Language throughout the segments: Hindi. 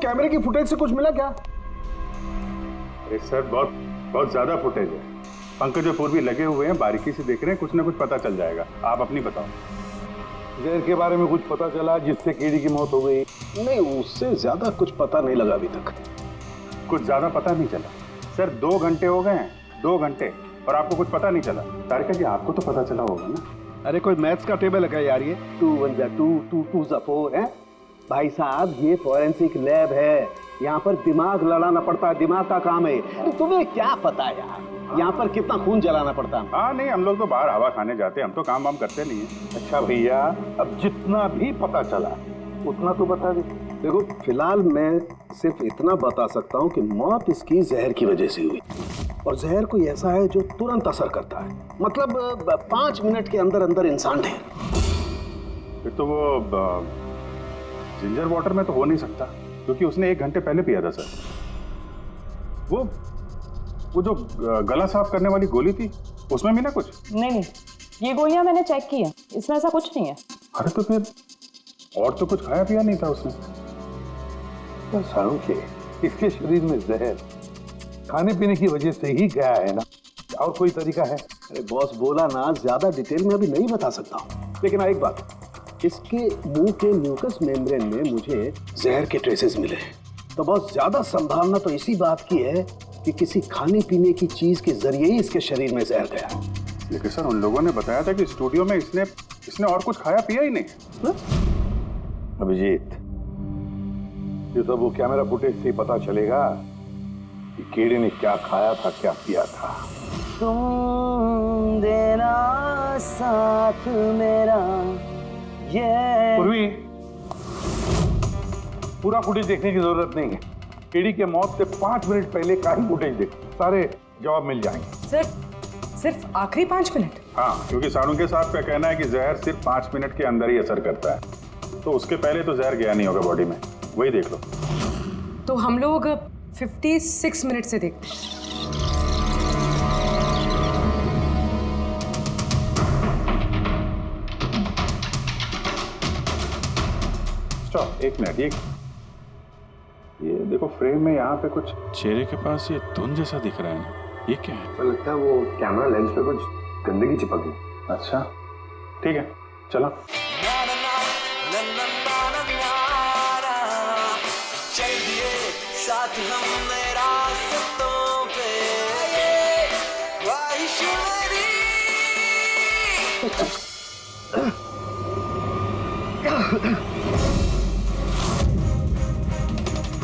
कैमरे की फुटेज से कुछ मिला क्या? अरे सर बहुत बहुत ज्यादा फुटेज है। पंकज और पूर्वी लगे हुए हैं, बारीकी से देख रहे हैं, कुछ ना कुछ पता चल जाएगा। आप अपनी बताओ। जहर के बारे में कुछ पता चला जिससे कीड़ी की मौत हो गई? नहीं, उससे ज्यादा कुछ पता नहीं लगा अभी तक। कुछ ज्यादा पता नहीं चला सर। 2 घंटे हो गए हैं, 2 घंटे, और आपको कुछ पता नहीं चला। तारिका जी आपको तो पता चला होगा ना? अरे कोई मैथ्स का टेबल है यार? ये 2 1 जा 2 2 2 जा 4 है भाई साहब। ये फॉरेंसिक लैब है, यहाँ पर दिमाग लड़ाना पड़ता है, दिमाग का काम है। तुम्हें क्या पता यार यहाँ पर कितना खून जलाना पड़ता है? हाँ नहीं, हम लोग तो बाहर हवा खाने जाते हैं, हम तो काम वाम करते नहीं है। अच्छा भैया, अब जितना भी पता चला उतना तो बता दे। देखो फिलहाल मैं सिर्फ इतना बता सकता हूँ कि मौत इसकी जहर की वजह से हुई, और जहर कोई ऐसा है जो तुरंत असर करता है, मतलब 5 मिनट के अंदर अंदर इंसान ढेर। फिर तो वो जिंजर वाटर में तो हो नहीं सकता, क्योंकि उसने 1 घंटे पहले पिया था सर। वो जो गला साफ करने वाली गोली थी उसमें भी ना कुछ? नहीं, ये गोलियां मैंने चेक की है, इसमें ऐसा कुछ नहीं है। अरे तो फिर और तो कुछ खाया पिया नहीं था उसने? तो सारू के इसके शरीर में जहर खाने पीने की वजह से ही गया है ना, और कोई तरीका है? अरे बॉस बोला ना, ज्यादा डिटेल में अभी नहीं बता सकता हूँ। लेकिन एक बात, इसके मुंह के म्यूकस मेम्ब्रेन में मुझे जहर के ट्रेसेस मिले हैं। तो बहुत ज्यादा संभावना तो इसी बात की है कि किसी खाने पीने की चीज के जरिए ही इसके शरीर में जहर गया। लेकिन सर उन लोगों ने बताया था कि स्टूडियो में इसने और कुछ खाया पिया ही नहीं। अभिजीत, ये तो वो कैमरा फुटेज से ही पता चलेगा कि कीड़े ने क्या खाया था, क्या पिया था। तुम देना साथ मेरा ये। पूर्वी, पूरा फुटेज देखने की जरूरत नहीं है। कीड़ी के मौत से 5 मिनट पहले का ही फुटेज देख, सारे जवाब मिल जाएंगे। सिर्फ आखिरी 5 मिनट? हाँ, क्योंकि साणुके साहब का कहना है कि जहर सिर्फ 5 मिनट के अंदर ही असर करता है, तो उसके पहले तो जहर गया नहीं होगा बॉडी में। वही देख लो। तो हम लोग 56 मिनट से देखते हैं। Stop, 1 minute. ये देखो फ्रेम में यहाँ पे कुछ चेहरे के पास ये धुंध जैसा दिख रहा है ना, ये क्या है? तो लगता है वो कैमरा लेंस पे कुछ गंदगी चिपक गई। अच्छा ठीक है, चलो। साथ हम रास्तों पे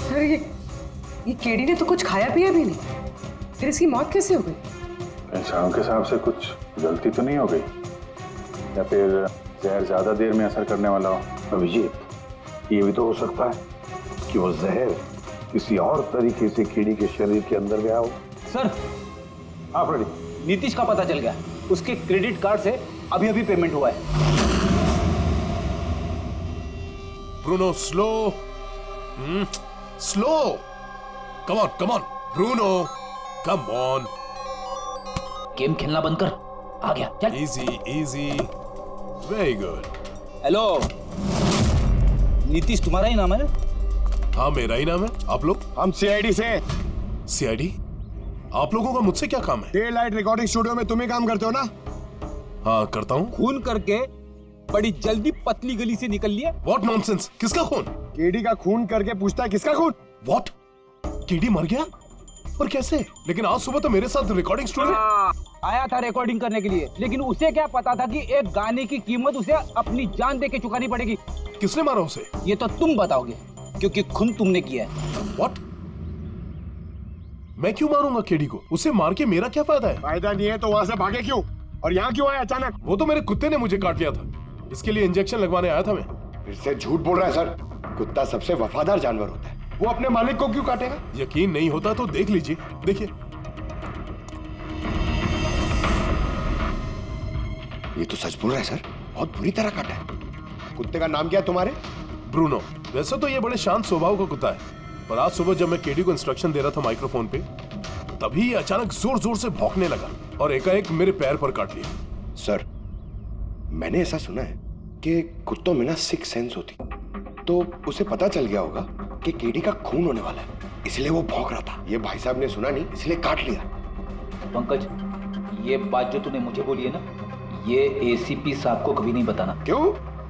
अरे ये कीड़ी ने तो कुछ खाया पिया भी नहीं, फिर इसकी मौत कैसे हो गई? इंसानों के हिसाब से कुछ गलती तो नहीं हो गई, या फिर जहर ज्यादा देर में असर करने वाला हो? अभिजीत, ये भी तो हो सकता है कि वो जहर किसी और तरीके से कीड़ी के शरीर के अंदर गया हो। सर, हाँ फ्रेडी, नीतीश का पता चल गया। उसके क्रेडिट कार्ड से अभी अभी पेमेंट हुआ है। Bruno, slow slow, come on Bruno, come on. Game खेलना बंद कर, आ गया, चल। Easy, very good. Hello, Nitish तुम्हारा ही नाम है ना? हाँ मेरा ही नाम है। आप लोग? हम सीआईडी से। सीआईडी? आप लोगों का मुझसे क्या काम है? डे लाइट रिकॉर्डिंग स्टूडियो में तुम ही काम करते हो ना? हाँ करता हूँ। खून करके बड़ी जल्दी पतली गली से निकल लिया। What nonsense? किसका खून? कीड़ी का खून करके पूछता है किसका खून? व्हाट? कीड़ी मर गया? और कैसे? लेकिन आज सुबह तो मेरे साथ रिकॉर्डिंग स्टूडियो आया था रिकॉर्डिंग करने के लिए, लेकिन उसे क्या पता था कि एक गाने की कीमत उसे अपनी जान दे के चुकानी पड़ेगी। किसने मारा उसे? ये तो तुम बताओगे, क्योंकि खून तुमने किया है। व्हाट? मैं क्यों मारूंगा कीड़ी को? उसे मार के मेरा क्या फायदा है? फायदा नहीं है तो वहां से भागे क्यों? और यहाँ क्यों आए अचानक? वो तो मेरे कुत्ते ने मुझे काट लिया था, इसके लिए इंजेक्शन लगवाने आया था मैं। फिर से झूठ बोल रहा है सर। कुत्ता सबसे वफादार जानवर होता है, वो अपने मालिक को क्यों काटेगा? यकीन नहीं होता तो देख लीजिए, देखिए। ये तो सच बोल रहा है सर, बहुत बुरी तरह काटा है। कुत्ते का नाम क्या है तुम्हारे? ब्रूनो। वैसे तो ये बड़े शांत स्वभाव का कुत्ता है, पर आज सुबह जब मैं केडी को इंस्ट्रक्शन दे रहा था माइक्रोफोन पे, तभी अचानक जोर जोर से भौंकने लगा और एकाएक मेरे पैर पर काट लिया। सर, मैंने ऐसा सुना है कि कुत्तों में ना सिक्स सेंस होती, तो उसे पता चल गया होगा कि केडी का खून होने वाला है, इसलिए वो भौंक रहा था। ये भाई साहब ने सुना नहीं, इसलिए काट लिया। पंकज, ये बात जो तूने मुझे बोली है ना, ये एसीपी साहब को कभी नहीं बताना। क्यों?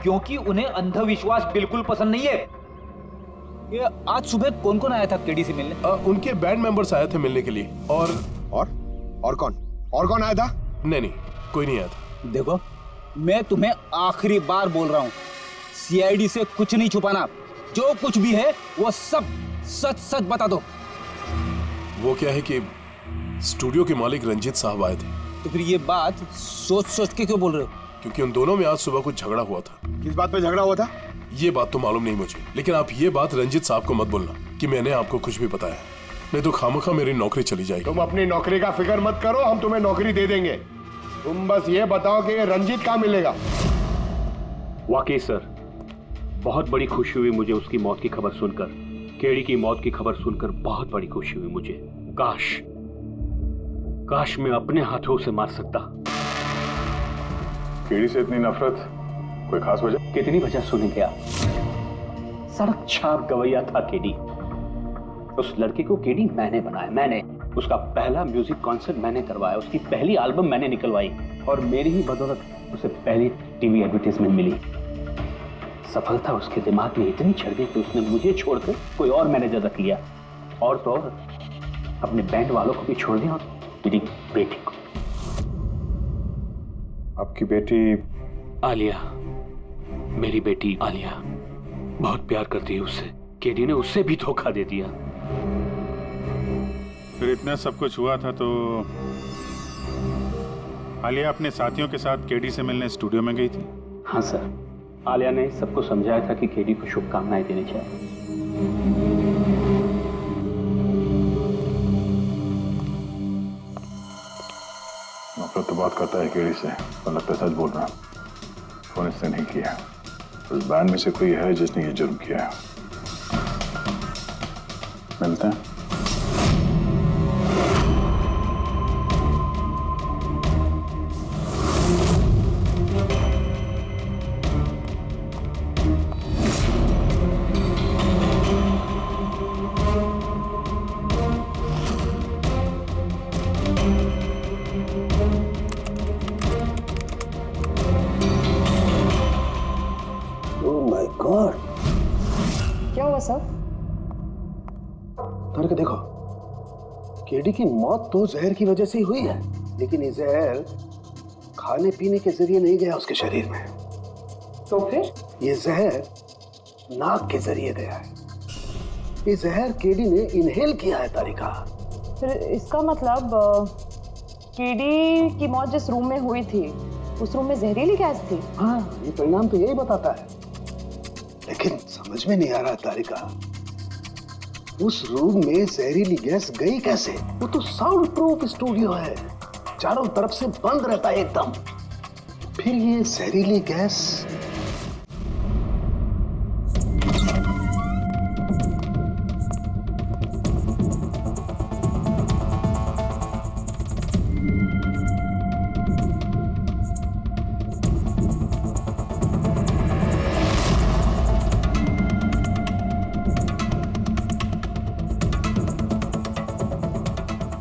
क्योंकि उन्हें अंधविश्वास बिल्कुल पसंद नहीं है। ये आज सुबह कौन कौन आया था केडी से मिलने? उनके बैंड मेंबर्स आए थे मिलने के लिए। और कौन आया था? नहीं, कोई नहीं आया था। देखो, मैं तुम्हें आखिरी बार बोल रहा हूँ, सीआईडी से कुछ नहीं छुपाना। जो कुछ भी है वो सब सच सच बता दो। वो क्या है कि स्टूडियो के मालिक रंजीत साहब आए थे। तो फिर ये बात सोच सोच के क्यों बोल रहे हो? क्योंकि उन दोनों में आज सुबह कुछ झगड़ा हुआ था। किस बात पे झगड़ा हुआ था? ये बात तो मालूम नहीं मुझे, लेकिन आप ये बात रंजीत साहब को मत बोलना कि मैंने आपको कुछ भी बताया, नहीं तो खामखा मेरी नौकरी चली जाएगी। तुम अपनी नौकरी का फिक्र मत करो, हम तुम्हें नौकरी दे देंगे। तुम बस ये बताओ कि ये रंजीत कहाँ मिलेगा। वाकई सर, बहुत बड़ी खुशी हुई मुझे उसकी मौत की खबर सुनकर। केडी की मौत की खबर सुनकर बहुत बड़ी खुशी हुई मुझे। काश मैं अपने हाथों उसे मार सकता। केडी से इतनी नफरत, कोई खास वजह? कितनी वजह सुनेंगे आप? सड़क छाप गवैया था केडी। उस लड़के को केडी मैंने बनाया, मैंने। उसका पहला म्यूजिक कॉन्सर्ट मैंने करवाया, उसकी पहली एल्बम मैंने निकलवाई, और मेरी ही बदौलत उसे पहली टीवी एडवर्टाइजमेंट मिली। सफलता उसके दिमाग में इतनी चढ़ गई कि उसने मुझे छोड़कर कोई और मैनेजर रख लिया, और तो और अपने बैंड वालों को भी छोड़ दिया, और मेरी बेटी को। आपकी बेटी आलिया, मेरी बेटी आलिया बहुत प्यार करती है उससे। केडी ने उससे भी धोखा दे दिया। फिर इतना सब कुछ हुआ था तो आलिया अपने साथियों के साथ केडी से मिलने स्टूडियो में गई थी? हाँ सर, आलिया ने सबको समझाया था कि केडी को शुभकामनाएं देनी चाहिए। नफरत तो बात करता है केडी से, पर लगता है सच बोल रहा। फोन इससे नहीं किया। उस बैंड में से कोई है जिसने ये जुर्म किया है। मिलते हैं। क्या हुआ सर? करके देखो, केडी की मौत तो जहर की वजह से ही हुई है, लेकिन ये जहर खाने पीने के जरिए नहीं गया उसके शरीर में। तो फिर? ये जहर नाक के जरिए गया है। ये जहर केडी ने इनहेल किया है तारिका। फिर इसका मतलब केडी की मौत जिस रूम में हुई थी, उस रूम में जहरीली गैस थी। हाँ, ये परिणाम तो यही बताता है, लेकिन समझ में नहीं आ रहा तारिका, उस रूम में जहरीली गैस गई कैसे? वो तो साउंड प्रूफ स्टूडियो है, चारों तरफ से बंद रहता है एकदम। फिर ये जहरीली गैस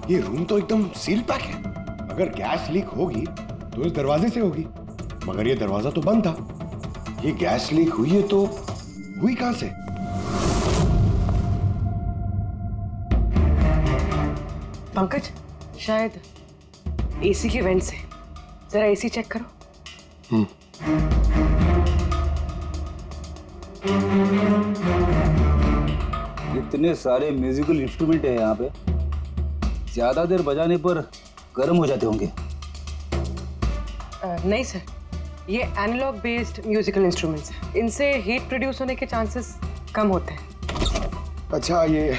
ये रूम तो एकदम सील पैक है। अगर गैस लीक होगी तो इस दरवाजे से होगी, मगर ये दरवाजा तो बंद था। ये गैस लीक हुई है तो हुई कहां से? पंकज, शायद एसी के वेंट से। जरा एसी चेक करो। इतने सारे म्यूजिकल इंस्ट्रूमेंट है यहाँ पे, ज्यादा देर बजाने पर गर्म हो जाते होंगे। नहीं सर, ये एनालॉग बेस्ड म्यूजिकल इंस्ट्रूमेंट्स हैं। इनसे हीट प्रोड्यूस होने के चांसेस कम होते हैं। अच्छा, ये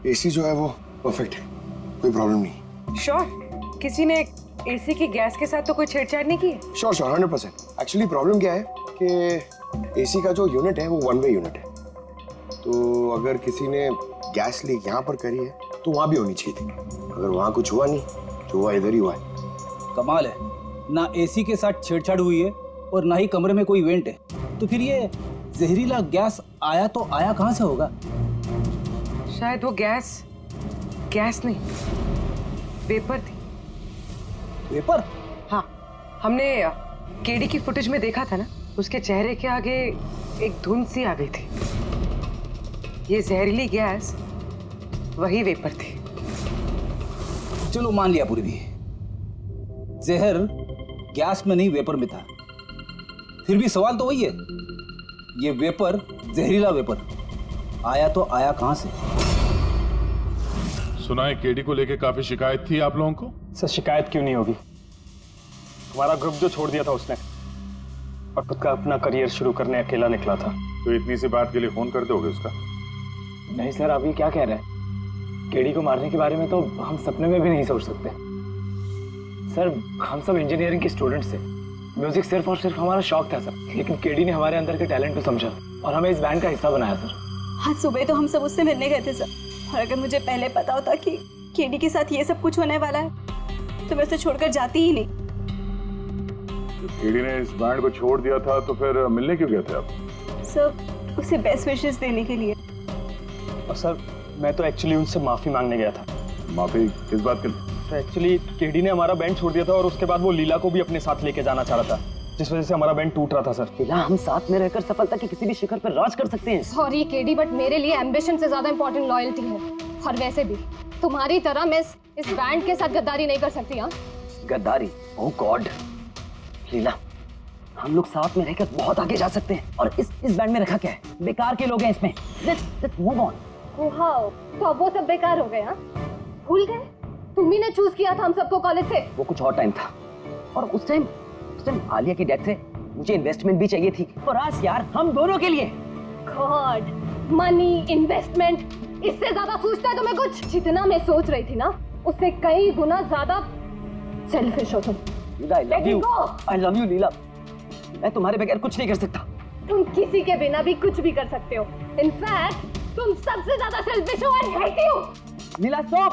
एसी जो है वो परफेक्ट है, कोई प्रॉब्लम नहीं। श्योर? किसी ने एसी की गैस के साथ तो कोई छेड़छाड़ नहीं की है? श्योर 100%। एक्चुअली प्रॉब्लम क्या है कि एसी का जो यूनिट है वो वन वे यूनिट है, तो अगर किसी ने गैस लीक यहाँ पर करी है तो वहाँ भी होनी चाहिए थी। अगर वहाँ कुछ हुआ नहीं, जो हुआ इधर ही हुआ है। कमाल है, ना एसी के साथ छेड़छाड़ हुई है और ना ही कमरे में कोई वेंट है, तो फिर ये जहरीला गैस आया तो आया कहां से होगा? शायद वो गैस नहीं, वेपर थी। वेपर? हाँ, हमने केडी की फुटेज में देखा था ना, उसके चेहरे के आगे एक धुंध सी आ गई थी। ये जहरीली गैस वही वेपर थी। चलो मान लिया पूर्वी, जहर गैस में नहीं वेपर में था। फिर भी सवाल तो वही है, ये वेपर, जहरीला वेपर आया तो आया कहां से? सुना है केडी को लेके काफी शिकायत थी आप लोगों को? सर शिकायत क्यों नहीं होगी? हमारा ग्रुप जो छोड़ दिया था उसने, और खुद का अपना करियर शुरू करने अकेला निकला था। तो इतनी सी बात के लिए फोन कर दोगे उसका? नहीं सर, अभी क्या कह रहे हैं? केडी को मारने के बारे में तो हम सपने में भी नहीं सोच सकते। सर हम सब इंजीनियरिंग के स्टूडेंट्स थे, म्यूजिक सिर्फ और सिर्फ हमारा शौक था सर, लेकिन केडी ने हमारे अंदर के टैलेंट को समझा और हमें इस बैंड का हिस्सा बनाया सर। आज सुबह तो हम सब उससे मिलने गए थे सर, और अगर मुझे पहले पता होता कि केडी के साथ ये सब कुछ होने वाला है तो मैं उसे छोड़कर जाती ही नहीं। केडी ने इस बैंड को छोड़ दिया था तो फिर मिलने क्यों गए थे आप? सर उसे बेस्ट विशेस देने के लिए। और सर मैं तो एक्चुअली उनसे माफी मांगने गया था। माफी किस बात के लिए? तो एक्चुअली केडी ने हमारा बैंड छोड़ दिया था और उसके बाद वो लीला को भी अपने साथ लेके जाना चाह रहा था, जिस वजह से हमारा बैंड टूट रहा था सर। लीला, हम साथ में रहकर सफलता की किसी भी शिखर पर राज कर सकते हैं। सॉरी केडी, बट मेरे लिए एम्बिशन से ज्यादा इंपॉर्टेंट लॉयल्टी है। और वैसे भी तुम्हारी तरह मैं इस बैंड के साथ गद्दारी नहीं कर सकती। हाँ, गद्दारी? ओह गॉड लीला, हम लोग साथ में रहकर बहुत आगे जा सकते हैं। और इस बैंड में रखा क्या है? बेकार के लोग हैं इसमें। Let's move on. वाओ, तो अब वो सब बेकार हो गए? हाँ, भूल गए? तुम्ही ने चूज किया था हम सबको कॉलेज से। वो कुछ और टाइम था, और उस टाइम आलिया की डेथ से मुझे इन्वेस्टमेंट भी चाहिए थी, और आज यार हम दोनों के लिए। गॉड, मनी, इन्वेस्टमेंट, इससे ज्यादा सोचता है तुम्हें कुछ? जितना मैं सोच रही थी ना, उससे कई गुना ज्यादा सेल्फिश हो तुम। I love you लीला, मैं तुम्हारे बगैर कुछ नहीं कर सकता। तुम किसी के बिना भी कुछ भी कर सकते हो। इनफैक्ट तुम सबसे ज्यादा सेल्फिश हो। I hate you। Leela stop!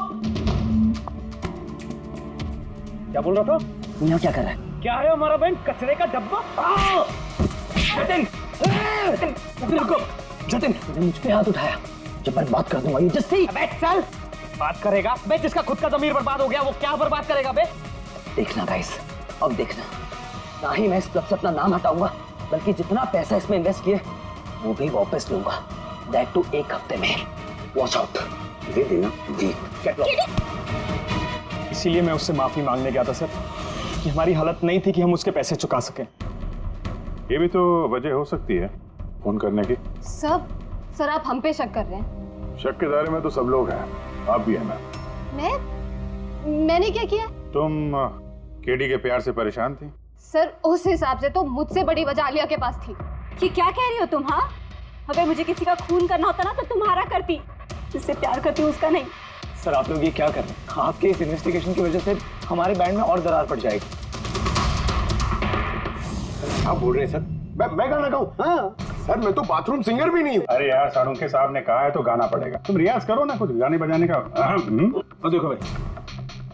क्या बोल रहा था? यहाँ क्या कर रहा है? क्या है हमारा बैंड? कचरे का डब्बा? जतिन! जतिन, तूने मुझ पे हाथ उठाया, जब मैं बात कर दूंगा। ये जस्सी चल बात करेगा बे, जिसका खुद का ज़मीर बर्बाद हो गया वो क्या बर्बाद करेगा बे? देखना गाइस, अब देखना, ना ही मैं इस क्लब से अपना नाम हटाऊंगा, बल्कि जितना पैसा इसमें इन्वेस्ट किए वो भी वापस लूंगा। दैट टू 1 हफ्ते में। Watch out. दे देना जी। इसीलिए मैं उससे माफी मांगने गया था सर, कि हमारी हालत नहीं थी कि हम उसके पैसे चुका सकें। ये भी तो वजह हो सकती है फोन करने की। सर आप हम पे शक कर रहे हैं? शक के दायरे में तो सब लोग हैं, आप भी है ना। मैंने क्या किया? तुम केडी के प्यार से परेशान थी? सर उस हिसाब से तो मुझसे बड़ी वजह आलिया के पास थी। कि क्या कह रही हो तुम? हाँ, अगर मुझे किसी का खून करना होता ना तो तुम्हारा करती, जिससे प्यार करती हूँ उसका नहीं। सर आप लोग ये क्या कर रहे हैं? आपके इस इन्वेस्टिगेशन की वजह से हमारे बैंड में और दरार पड़ जाएगी। आप बोल रहे हैं सर? मैं गाना गाऊं? हाँ सर, मैं तो बाथरूम सिंगर भी नहीं हूँ। अरे यार, साड़ुंके साहब ने कहा है तो गाना पड़ेगा। तुम रियाज करो ना कुछ गाने बजाने का। और देखो भाई,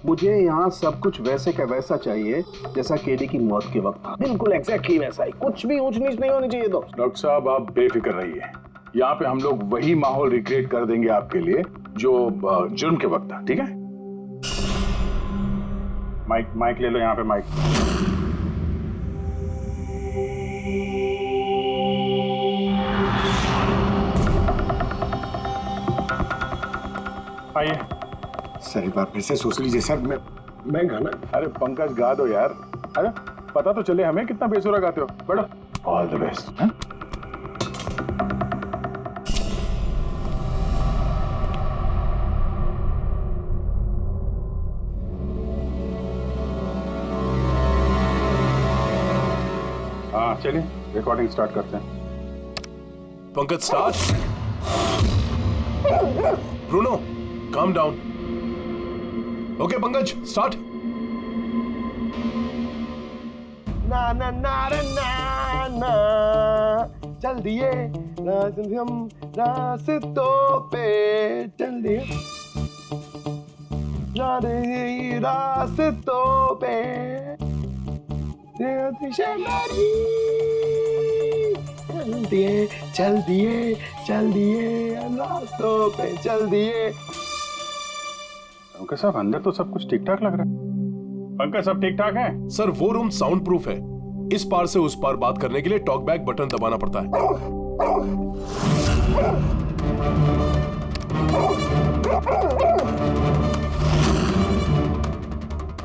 मुझे यहाँ सब कुछ वैसे का वैसा चाहिए जैसा केडी की मौत के वक्त था। बिल्कुल एग्जैक्टली वैसा ही, कुछ भी ऊंच नीच नहीं होनी चाहिए। तो डॉक्टर साहब आप बेफिक्र रहिए, यहाँ पे हम लोग वही माहौल रिक्रिएट कर देंगे आपके लिए जो जुर्म के वक्त था। ठीक है? माइक ले लो, यहाँ पे माइक। आइए सर, एक बार फिर से सोच लीजिए सर। मैं गाना। अरे पंकज गा दो यार। अरे पता तो चले हमें कितना बेसुरा गाते हो। बैठो। All the best. हाँ चलिए रिकॉर्डिंग स्टार्ट करते हैं। Pankaj start. Bruno calm down. Okay Pankaj start. ना ना ना ना ना चल दिए हम रास्तों पे, चल दिए रास्तों पे। चल दिए रास्तों पे चल दिए। पंकज साहब अंदर तो सब कुछ ठीक ठाक लग रहा है। पंकज सब ठीक ठाक है? सर वो रूम साउंड प्रूफ है, इस पार से उस पार बात करने के लिए टॉक बैक बटन दबाना पड़ता है।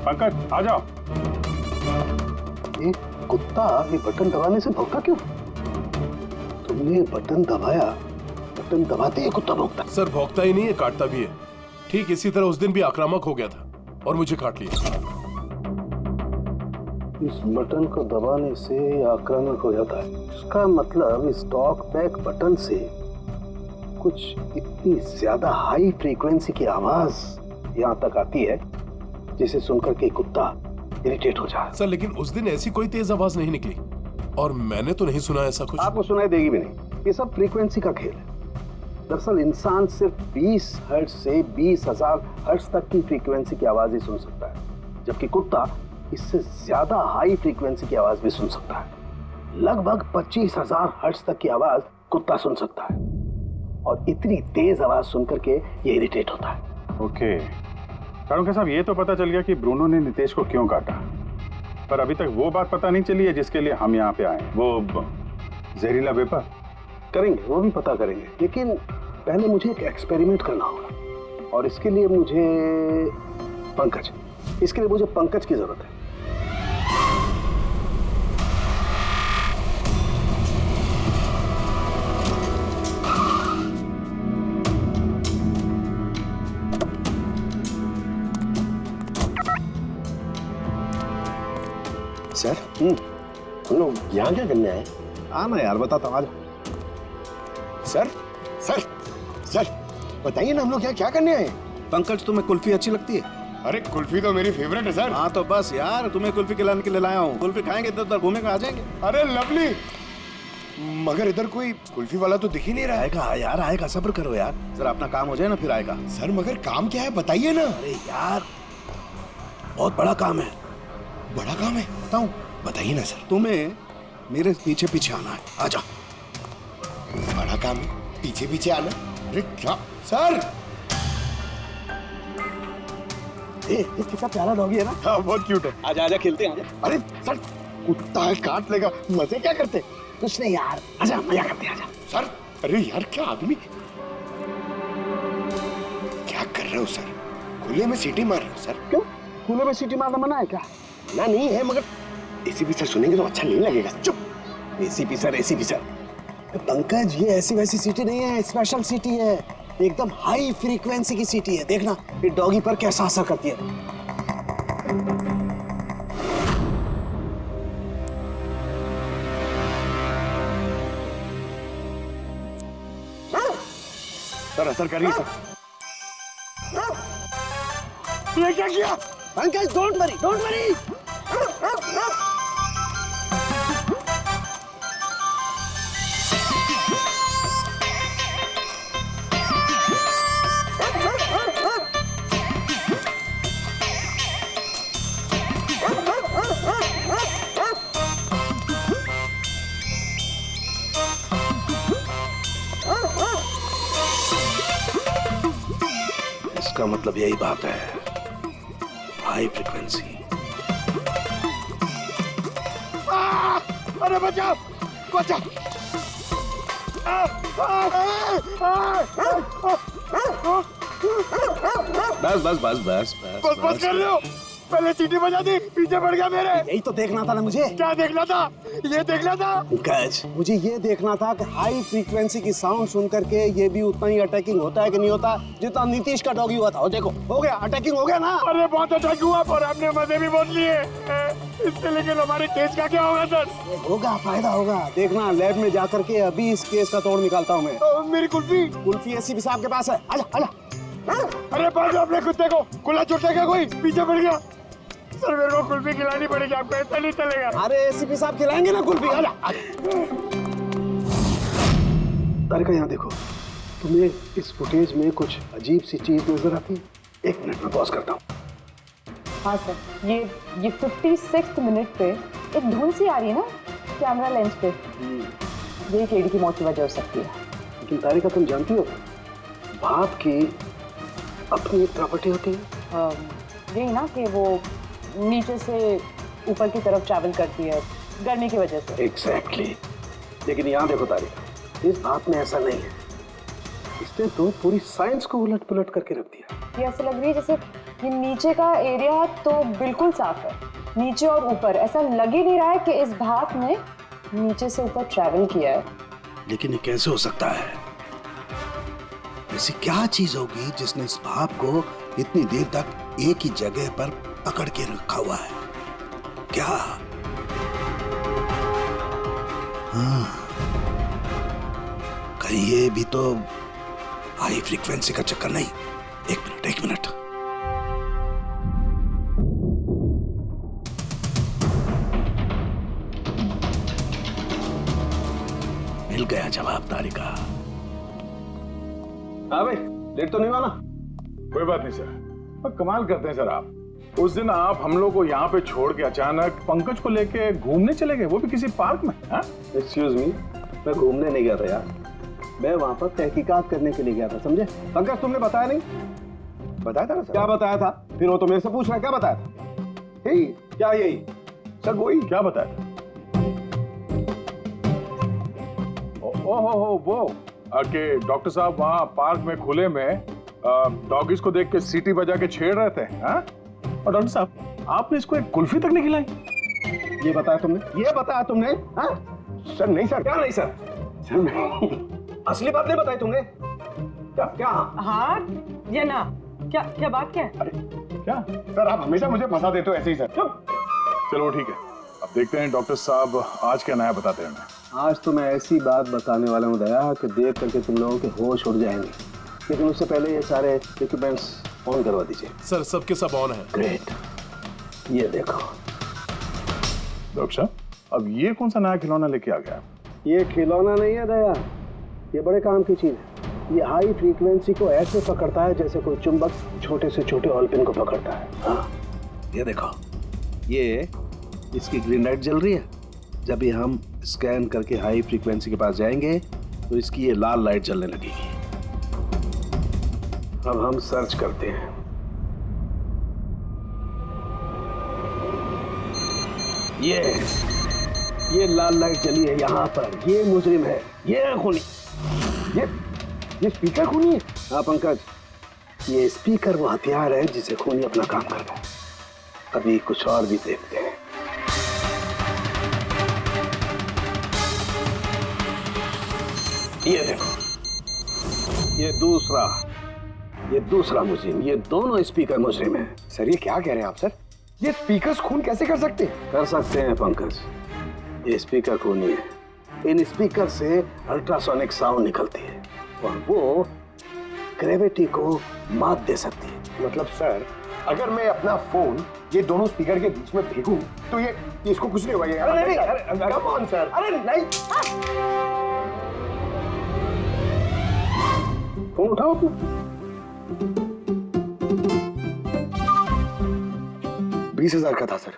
पंकज आ जाओ। ये कुत्ता ये बटन दबाने से भौंका क्यों? तुमने बटन दबाया, बटन दबाते ही कुत्ता भौंकता। सर भौंकता ही नहीं है, काटता भी है। ठीक इसी तरह उस दिन भी आक्रामक हो गया था और मुझे काट लिया। इस बटन को दबाने से आक्रामक हो जाता है। इसका मतलब इस टॉक बैक बटन से कुछ इतनी ज्यादा हाई फ्रीक्वेंसी की आवाज यहाँ तक आती है जिसे सुनकर के कुत्ता इरिटेट हो जाए। सर लेकिन उस दिन ऐसी कोई तेज आवाज नहीं निकली और मैंने तो नहीं सुना ऐसा कुछ। आपको सुनाई देगी भी नहीं, ये सब फ्रीक्वेंसी का खेल है। दरअसल इंसान सिर्फ 20 हर्ट्ज से 20,000 हर्ट्ज तक की फ्रीक्वेंसी की आवाज ही सुन सकता है, जबकि कुत्ता इससे ज्यादा हाई फ्रीक्वेंसी की आवाज भी सुन सकता है। लगभग 25,000 हर्ट्ज तक की आवाज कुत्ता सुन सकता है और इतनी तेज आवाज सुनकर के ये इरिटेट होता है। ओके कारुंके साहब, ये तो पता चल गया कि ब्रूनो ने नितेश को क्यों काटा, पर अभी तक वो बात पता नहीं चली है जिसके लिए हम यहाँ पे आए, वो जहरीला वेपर। करेंगे, वो भी पता करेंगे, लेकिन पहले मुझे एक एक्सपेरिमेंट करना होगा और इसके लिए मुझे पंकज की जरूरत है। सर हम लोग यहाँ क्या करने आए? आना यार, बताता हूँ, आ जाओ। सर सर सर बताइए ना, हम लोग क्या करने आए? पंकज, तुम्हें कुल्फी अच्छी लगती है? अरे कुल्फी तो मेरी फेवरेट है सर। हाँ तो बस यार, तुम्हें कुल्फी खिलाने के लिए लाया हूँ। कुल्फी खाएंगे तो उधर घूमेंगे, आ जाएंगे। अरे लवली, मगर इधर कोई कुल्फी वाला तो दिख ही नहीं रहा है। आएगा यार, आएगा, सब्र करो यार, जरा अपना काम हो जाए ना फिर आएगा। सर मगर काम क्या है बताइए ना। अरे यार बहुत बड़ा काम है। बड़ा काम है? बताऊं? बताइए ना सर। तुम्हें मेरे पीछे पीछे आना है, आ जाओ। बड़ा काम है, पीछे पीछे आना? अरे क्या सर? कितना प्यारा डॉगी है ना। हाँ बहुत क्यूट है। आजा आजा, खेलते हैं। अरे सर कुत्ता है, काट लेगा। मजे क्या करते? कुछ नहीं यार, आजा मजा करते हैं, आजा। सर अरे यार क्या आदमी, क्या कर रहे हो सर? खुले में सीटी मार रहे हो सर? क्यों? खुले में सीटी मारना मना है क्या? ना नहीं है, मगर एसीपी सर सुनेंगे तो अच्छा नहीं लगेगा। चुप। एसीपी सर पंकज, ये ऐसी वैसी सीटी नहीं है, स्पेशल सीटी है, एकदम हाई फ्रीक्वेंसी की सीटी है। देखना ये डॉगी पर कैसा असर करती है। सर असर करिए सर। ये क्या किया? Pankaj don't worry, don't worry. इसका मतलब यही बात है, हाई फ्रीक्वेंसी। अरे बचाओ बचाओ। बस बस बस बस बस बस कर रहे हो? पहले सीटी बजा दी, पीछे पड़ गया मेरे। यही तो देखना था ना मुझे। क्या देखना था? ये देखना था पंकज, मुझे ये देखना था कि हाई फ्रीक्वेंसी की साउंड सुन करके ये भी उतना ही अटैकिंग होता है कि नहीं होता जितना नीतीश का डॉगी हुआ था। देखो हो गया, अटैकिंग हो गया ना। अरे बहुत अटैक हुआ पर आपने मजे भी बहुत लिए इससे, लेकिन हमारे केस का क्या होगा सर? होगा, फायदा होगा। देखना लैब में जाकर के अभी इस केस का तोड़ निकालता हूँ मैं। मेरी कुल्फी एसीपी साहब के पास है, आजा आजा। अरे बाजू अपने कुत्ते को, खुला छोड़ता क्या कोई? पीछे पड़ गया। सर मेरे को कुल्फी खिलानी पड़ेगी, आपको ऐसा नहीं चलेगा। अरे एसीपी साहब खिलाएंगे ना कुल्फी, आजा। तारिका यहाँ देखो, तुम्हें इस फुटेज में कुछ अजीब सी चीज नजर आती है? 1 मिनट में पॉज करता हूँ। हाँ सर, ये 56th मिनट पे एक धुन सी आ रही है ना कैमरा लेंस पे। यही केडी की मौत की वजह हो सकती है। लेकिन तारिका तुम जानती हो भाप की अपनी एक प्रॉपर्टी होती है। यही ना कि वो नीचे से ऊपर की तरफ ट्रैवल करती है गर्मी की वजह से। एग्जैक्टली। लेकिन यहाँ देखो तारिका, इस भाप में ऐसा नहीं है। इसने तो पूरी साइंस को उलट पुलट करके रख दिया। ये ऐसा लग रही है जैसे ये नीचे का एरिया तो बिल्कुल साफ है, नीचे और ऊपर ऐसा लग ही नहीं रहा है कि इस भाप ने नीचे से ऊपर ट्रैवल किया है। लेकिन ये कैसे हो सकता है? ऐसी क्या चीज होगी जिसने इस भाप को इतनी देर तक एक ही जगह पर पकड़ के रखा हुआ है? क्या? हाँ, कहीं ये भी तो हाई फ्रीक्वेंसी का चक्कर नहीं? एक मिनट। मिल गया जवाब तारिका। हाँ भाई, लेट तो नहीं माना? कोई बात नहीं सर। पर कमाल करते हैं सर आप। उस दिन आप हम लोग को यहाँ पे छोड़ के अचानक पंकज को लेके घूमने चले गए, वो भी किसी पार्क में। एक्सक्यूज मी, मैं घूमने नहीं गया था यार, मैं वहां पर तहकीकात करने के लिए गया था, समझे? पंकज तुमने बताया नहीं? बताया था ना सर। क्या बताया था? फिर वो तो मेरे से पूछ रहा है, क्या बताया था? यही। क्या यही? सर वही। क्या बताया था? वो कि डॉक्टर साहब वहाँ पार्क में खुले में डॉगीज को देख के सीटी बजा के छेड़ रहे थे। हाँ? और डॉक्टर साहब आपने इसको एक कुल्फी तक नहीं खिलाई। ये बताया तुमने? ये बताया तुमने? हाँ? सर नहीं सर। क्या नहीं सर? सर नहीं, असली बात नहीं बताई तुमने। क्या? हाँ या ना? क्या बात क्या है? अरे क्या सर, आप हमेशा मुझे फंसा देते हो ऐसे ही सर। चलो ठीक है, अब देखते हैं डॉक्टर साहब आज क्या नया बताते हैं हमें। आज तो मैं ऐसी बात बताने वाला हूँ दया कि देख करके तुम लोगों के होश उड़ जाएंगे, लेकिन उससे पहले ये सारे इक्विपमेंट्स ऑन करवा दीजिए। सर सबके सब ऑन है। ग्रेट। ये देखो डॉक्टर साहब, अब ये कौन सा नया खिलौना लेके आ गया? ये खिलौना नहीं है दया, ये बड़े काम की चीज है। ये हाई फ्रीक्वेंसी को ऐसे पकड़ता है जैसे कोई चुंबक छोटे से छोटे ऑलपिन को पकड़ता है। हाँ, ये देखो, ये इसकी ग्रीन लाइट जल रही है। जब ये हम स्कैन करके हाई फ्रीक्वेंसी के पास जाएंगे तो इसकी ये लाल लाइट जलने लगेगी। अब हम सर्च करते हैं। ये लाल लाइट जली है यहाँ पर, ये मुजरिम है, ये खूनी। ये स्पीकर खूनी है? हाँ पंकज, ये स्पीकर वो हथियार है जिसे खूनी अपना काम करता है। अभी कुछ और भी देखते हैं। ये देखो, ये दूसरा मुजरिम, ये दोनों स्पीकर मुजरिम हैं। सर ये क्या कह रहे हैं आप सर? ये स्पीकर्स खून कैसे कर सकते हैं? कर सकते हैं पंकज, ये स्पीकर खूनी है। इन स्पीकर से अल्ट्रासोनिक साउंड निकलती है और वो ग्रेविटी को मात दे सकती है। मतलब सर, अगर मैं अपना फोन ये दोनों स्पीकर के बीच में फेंकूं तो ये इसको कुछ नहीं होगा। ये अरे नहीं, कम ऑन सर। अरे नहीं, फोन उठाओ अपना। 20,000 का था सर।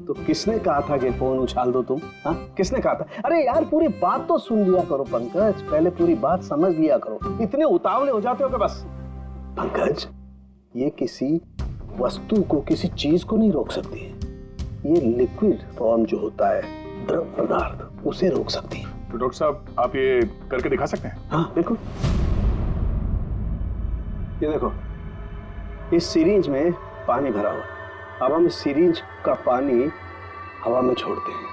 तो किसने कहा था कि फोन उछाल दो तुम? हाँ, किसने कहा था? अरे यार पूरी बात तो सुन लिया करो पंकज, पहले पूरी बात समझ लिया करो। इतने उतावले हो जाते हो कि बस। पंकज, ये किसी वस्तु को, किसी चीज को नहीं रोक सकती है। ये लिक्विड फॉर्म जो होता है, द्रव पदार्थ, उसे रोक सकती है। तो डॉक्टर साहब आप ये करके दिखा सकते हैं? हाँ बिल्कुल। ये देखो, इस सिरिंज में पानी भरा हुआ। अब हम इस सिरिंज का पानी हवा में छोड़ते हैं।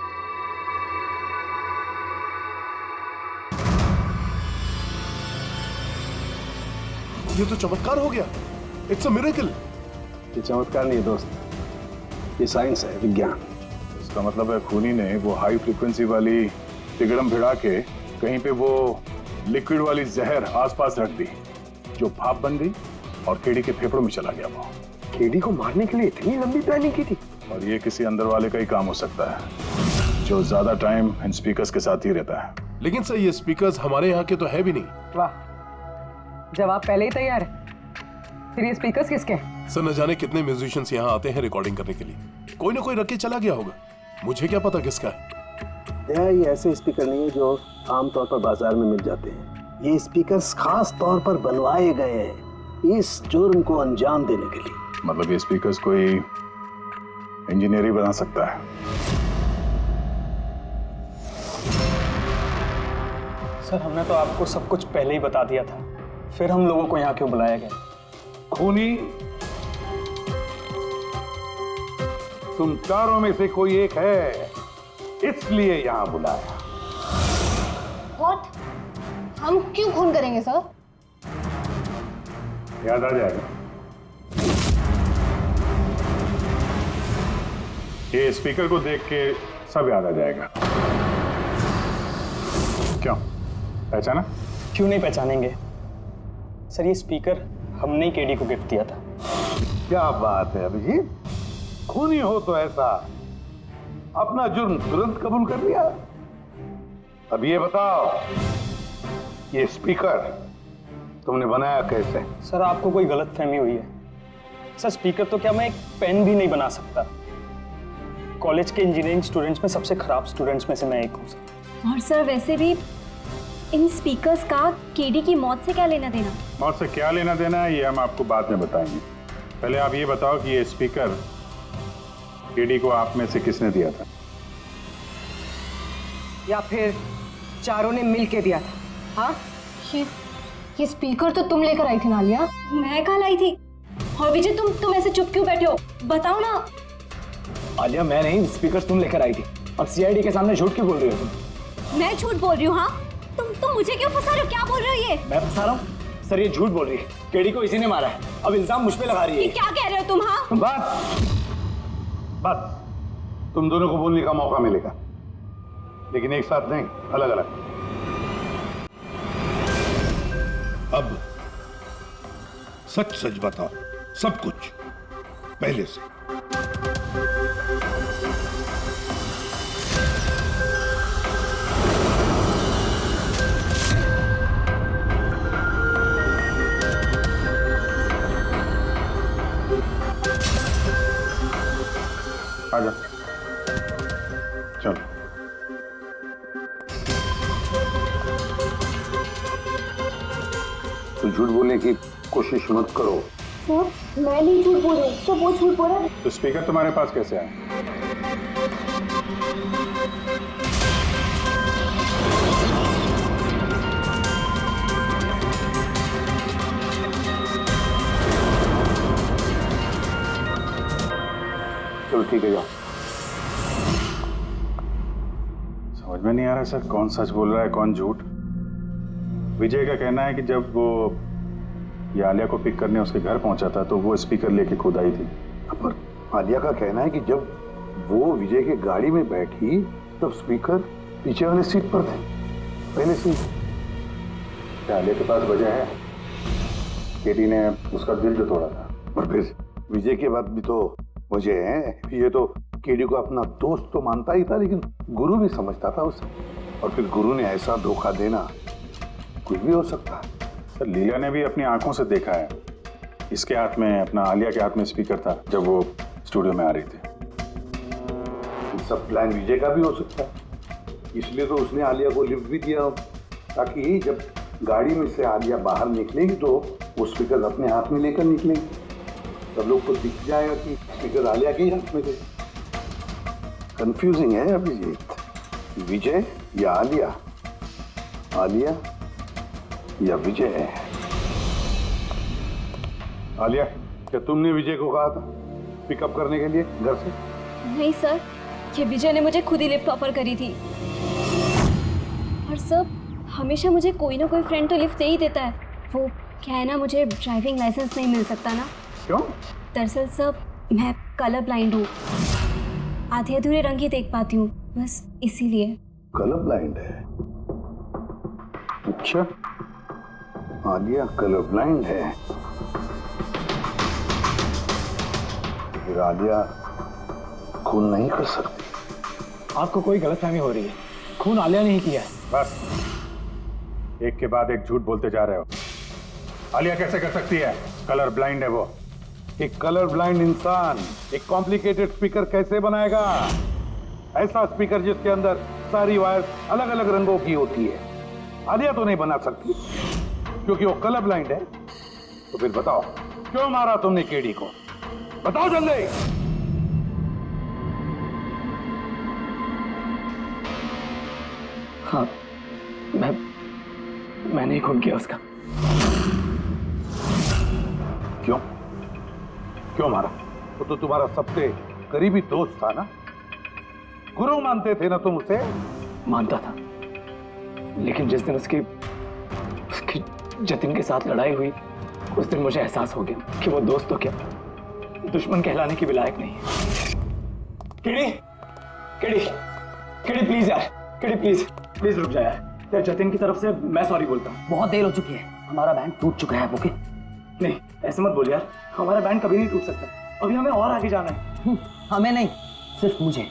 ये तो चमत्कार हो गया। It's a miracle. ये चमत्कार नहीं है दोस्त, ये साइंस है, विज्ञान। इसका मतलब है खूनी ने वो हाई फ्रीक्वेंसी वाली तिगड़म भिड़ा के कहीं पे वो लिक्विड वाली जहर आसपास रख दी, जो भाप बन गई और केडी के फेफड़ों में चला गया। वो केडी को मारने के लिए इतनी लंबी प्लानिंग की थी? और ये किसी अंदर वाले का ही काम हो सकता है, जो ज्यादा टाइम इन स्पीकर्स के साथ ही रहता है। लेकिन सर ये स्पीकर्स हमारे यहाँ के तो है भी नहीं। वाह, जवाब पहले ही तैयार है। फिर ये स्पीकर्स किसके हैं? सर न जाने कितने म्यूजिशियंस यहाँ आते हैं रिकॉर्डिंग करने के लिए, कोई ना कोई रख के चला गया होगा। मुझे क्या पता किसका है। ये ऐसे स्पीकर नहीं है जो आमतौर पर बाजार में मिल जाते हैं। ये स्पीकर्स खास तौर पर बनवाए गए हैं इस जुर्म को अंजाम देने के लिए। मतलब ये स्पीकर्स कोई इंजीनियर ही बना सकता है? सर हमने तो आपको सब कुछ पहले ही बता दिया था, फिर हम लोगों को यहाँ क्यों बुलाया गया? खूनी, तुम चारों में से कोई एक है, इसलिए यहां बुलाया। व्हाट? हम क्यों खून करेंगे सर? याद आ जाएगा। ये स्पीकर को देख के सब याद आ जाएगा। क्यों, पहचाना? क्यों नहीं पहचानेंगे सर, ये स्पीकर हमने ही केडी को गिफ्ट दिया था। क्या बात है अभिजीत, खूनी हो तो ऐसा अपना जुर्म तुरंत कबूल कर लिया। अब ये बताओ, ये स्पीकर तुमने बनाया कैसे? सर आपको कोई गलतफहमी हुई है। सर स्पीकर तो क्या मैं एक पेन भी नहीं बना सकता। कॉलेज के इंजीनियरिंग स्टूडेंट्स में सबसे खराब स्टूडेंट्स में से मैं एक हूँ। और सर वैसे भी इन स्पीकर्स का केडी की मौत से क्या लेना देना? मौत से क्या लेना देना है ये हम आपको बाद में बताएंगे। पहले आप ये बताओ कि ये स्पीकर केडी को आप में से किसने दिया था? या फिर चारों ने मिल के दिया था? हाँ, ये स्पीकर तो तुम लेकर आई थी ना आलिया? मैं कहाँ लाई थी? और विजय तुम ऐसे चुप क्यों बैठे हो? बताओ ना। आलिया मैं नहीं, स्पीकर तुम लेकर आई थी। अब सीआईडी के सामने झूठ क्यों बोल रही हो तुम? मैं झूठ बोल रही हूँ? हाँ तुम मुझे क्यों फंसा रहे हो? क्या बोल रहे हो ये? मैं फंसा रहा हूँ? सर ये झूठ बोल रही है, केडी को इसी ने मारा है। अब इल्जाम मुझ पे लगा रही है। ये क्या कह रहे हो तुम? हाँ बस तुम दोनों को बोलने का मौका मिलेगा, लेकिन एक साथ नहीं, अलग अलग। अब सच सच बताओ, सब कुछ पहले से। आजा, चलो। तो झूठ बोलने की कोशिश मत करो। सर मैं नहीं झूठ बोल रही हूँ, सब वो झूठ बोल रहा है। तो स्पीकर तुम्हारे पास कैसे आया? चलो ठीक है, जाओ। समझ में नहीं आ रहा सर, कौन सच बोल रहा है कौन झूठ। विजय का कहना है कि जब वो ये आलिया को पिक करने उसके घर पहुंचा था तो वो स्पीकर लेके खुद आई थी। पर आलिया का कहना है कि जब वो विजय की गाड़ी में बैठी तब स्पीकर पीछे वाले सीट पर थे, पहले से। क्या आलिया के पास वजह है? केटी ने उसका दिल जो तोड़ा था। और फिर विजय के बाद भी तो वजह है। ये तो केडी को अपना दोस्त तो मानता ही था, लेकिन गुरु भी समझता था उसे। और फिर गुरु ने ऐसा धोखा देना, कुछ भी हो सकता है। सर लीला ने भी अपनी आंखों से देखा है, इसके हाथ में, अपना आलिया के हाथ में स्पीकर था जब वो स्टूडियो में आ रही थी। ये सब प्लान विजय का भी हो सकता है, इसलिए तो उसने आलिया को लिफ्ट भी दिया, ताकि जब गाड़ी में से आलिया बाहर निकलेगी तो वो स्पीकर अपने हाथ में लेकर निकलेगी। सब लोग को दिख जाएगा कि स्पीकर आलिया के ही हाथ में थे। कंफ्यूजिंग है अभिजीत, विजय या आलिया, आलिया या विजय है। आलिया, क्या तुमने विजय को कहा था पिकअप करने के लिए घर से? नहीं सर, ये विजय ने मुझे खुद ही लिफ्ट ऑफर करी थी। और सर हमेशा मुझे कोई ना कोई फ्रेंड तो लिफ्ट दे ही देता है। वो क्या है ना, मुझे ड्राइविंग लाइसेंस नहीं मिल सकता ना। क्यों? दरअसल सर मैं कलर ब्लाइंड हूँ, आधे अधूरे रंग ही देख पाती हूँ, बस इसीलिए। कलर ब्लाइंड है? अच्छा, आलिया कलर ब्लाइंड है। फिर आलिया खून नहीं कर सकती। आपको कोई गलतफहमी हो रही है, खून आलिया ने ही किया है। बस एक के बाद एक झूठ बोलते जा रहे हो। आलिया कैसे कर सकती है? कलर ब्लाइंड है वो। एक कलर ब्लाइंड इंसान एक कॉम्प्लिकेटेड स्पीकर कैसे बनाएगा? ऐसा स्पीकर जिसके अंदर सारी वायर अलग अलग रंगों की होती है। आलिया तो नहीं बना सकती क्योंकि वो कलर ब्लाइंड है। तो फिर बताओ क्यों मारा तुमने केडी को? बताओ जल्दी। हाँ, मैंने ही खून किया उसका। क्यों क्यों मारा? वो तो तुम्हारा सबसे करीबी दोस्त था ना, गुरु मानते थे ना तुम उसे? मानता था, लेकिन जिस दिन उसकी जतिन के साथ लड़ाई हुई उस दिन मुझे एहसास हो गया कि वो दोस्त तो क्या दुश्मन कहलाने की भी लायक नहीं है। केडी, केडी, केडी प्लीज यार, केडी प्लीज रुक जा यार। जतिन की तरफ से मैं सॉरी बोलता हूँ। बहुत देर हो चुकी है, हमारा बैंड टूट चुका है। ओके नहीं, ऐसे मत बोल यार, हमारा बैंड कभी नहीं टूट सकता। अभी हमें और आगे जाना है। हमें नहीं, सिर्फ मुझे।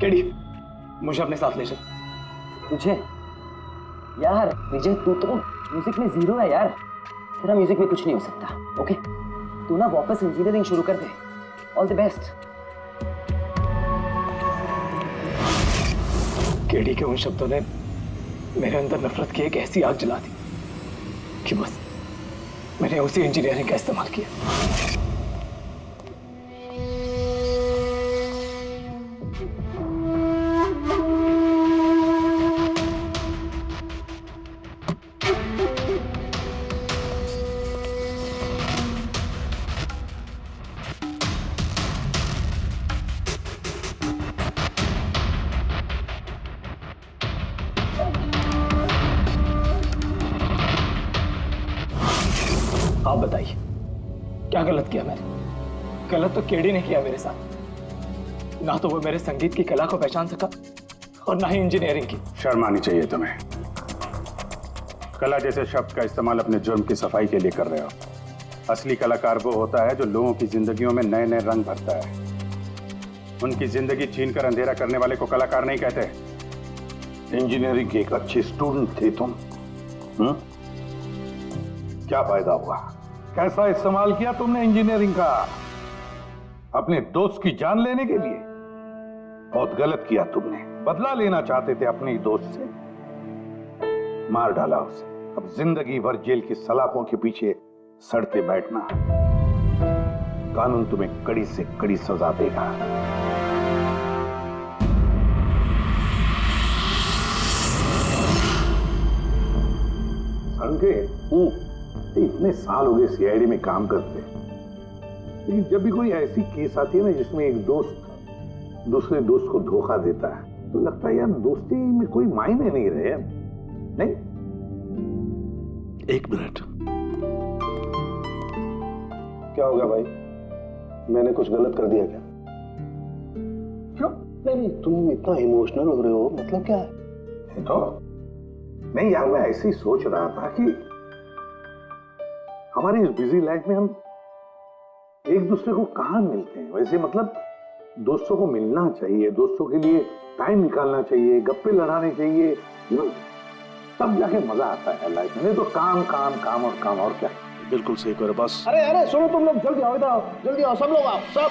केडी, मुझे अपने साथ ले चल। तुझे? यार विजय, तू तो म्यूजिक में जीरो है यार, तेरा म्यूजिक में कुछ नहीं हो सकता। ओके, तू ना वापस इंजीनियरिंग शुरू कर दे। All the best. केडी के उन शब्दों ने मेरे अंदर नफरत की एक ऐसी आग जला दी कि बस मैंने उसी इंजीनियरिंग का इस्तेमाल किया। आप बताइए क्या गलत किया मैंने? गलत तो केडी ने किया मेरे साथ। ना तो वो मेरे संगीत की कला को पहचान सका और ना ही इंजीनियरिंग की। शर्म आनी चाहिए तुम्हें। कला जैसे शब्द का इस्तेमाल अपने जुर्म की सफाई के लिए कर रहे हो। असली कलाकार वो होता है जो लोगों की जिंदगियों में नए नए रंग भरता है। उनकी जिंदगी छीन कर अंधेरा करने वाले को कलाकार नहीं कहते। इंजीनियरिंग के एक अच्छे स्टूडेंट थे तुम। क्या फायदा हुआ? कैसा इस्तेमाल किया तुमने इंजीनियरिंग का? अपने दोस्त की जान लेने के लिए? बहुत गलत किया तुमने। बदला लेना चाहते थे अपने ही दोस्त से, मार डाला उसे। अब जिंदगी भर जेल की सलाखों के पीछे सड़ते बैठना। कानून तुम्हें कड़ी से कड़ी सजा देगा। संकेत, इतने साल हो गए सीआईडी में काम करते, लेकिन जब भी कोई ऐसी केस आती है ना जिसमें एक दोस्त दूसरे दोस्त को धोखा देता है, तो लगता है यार दोस्ती में कोई मायने नहीं रहे। नहीं? एक मिनट, क्या हो गया भाई? मैंने कुछ गलत कर दिया क्या? क्यों? नहीं, तुम इतना इमोशनल हो रहे हो, मतलब क्या है? तो नहीं यार, मैं ऐसे ही सोच रहा था कि हमारी इस बिजी लाइफ में हम एक दूसरे को कहां मिलते हैं। वैसे मतलब दोस्तों को मिलना चाहिए, दोस्तों के लिए टाइम निकालना चाहिए, गप्पे लड़ाने चाहिए, तब जाके मजा आता है लाइफ में। नहीं तो काम काम काम और काम, और क्या। बिल्कुल सही करो बस। अरे सुनो तुम लोग, जल्दी आओ, इधर आओ, जल्दी आओ, सब लोग आओ, सब।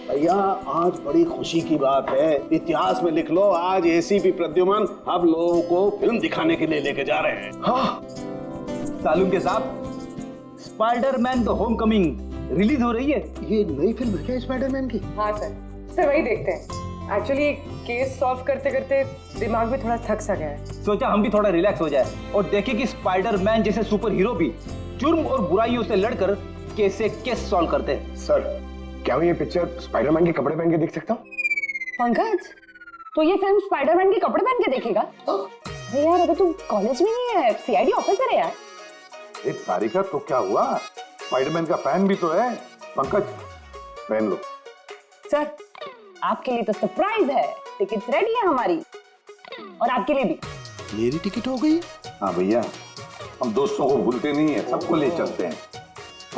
भैया आज बड़ी खुशी की बात है, इतिहास में लिख लो, आज एसीपी प्रद्युमन आप लोगों को फिल्म दिखाने के लिए लेके जा रहे हैं। हाँ, सालून के साथ स्पाइडरमैन द होमकमिंग रिलीज हो रही है। ये नई फिल्म है क्या स्पाइडरमैन की? हाँ सर वही देखते हैं। एक्चुअली केस सॉल्व करते करते दिमाग भी थोड़ा थक सा गया है। सोचा हम भी थोड़ा रिलैक्स हो जाए और देखें कि स्पाइडरमैन जैसे सुपर हीरो भी जुर्म और बुराइयों से लड़कर कैसे केस सॉल्व करते हैं। सर, क्या मैं ये पिक्चर स्पाइडरमैन के कपड़े पहन के देख सकता हूँ? पंकज, तो ये फिल्म स्पाइडरमैन के कपड़े पहन के देखेगा? अरे यार, अभी तुम कॉलेज में ही है, सीआईडी ऑफिसर है यार। तारिका, तो क्या हुआ? स्पाइडरमैन का फैन भी तो है। पंकज, पहन लो। सर, आपके लिए तो सरप्राइज है, टिकट्स रेडी है हमारी, और आपके लिए भी। मेरी टिकट हो गई? हाँ भैया, हम दोस्तों को भूलते नहीं है, सबको ले चलते हैं।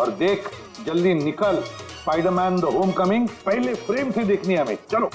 और देख, जल्दी निकल, स्पाइडरमैन द होमकमिंग पहले फ्रेम से देखनी है हमें। चलो।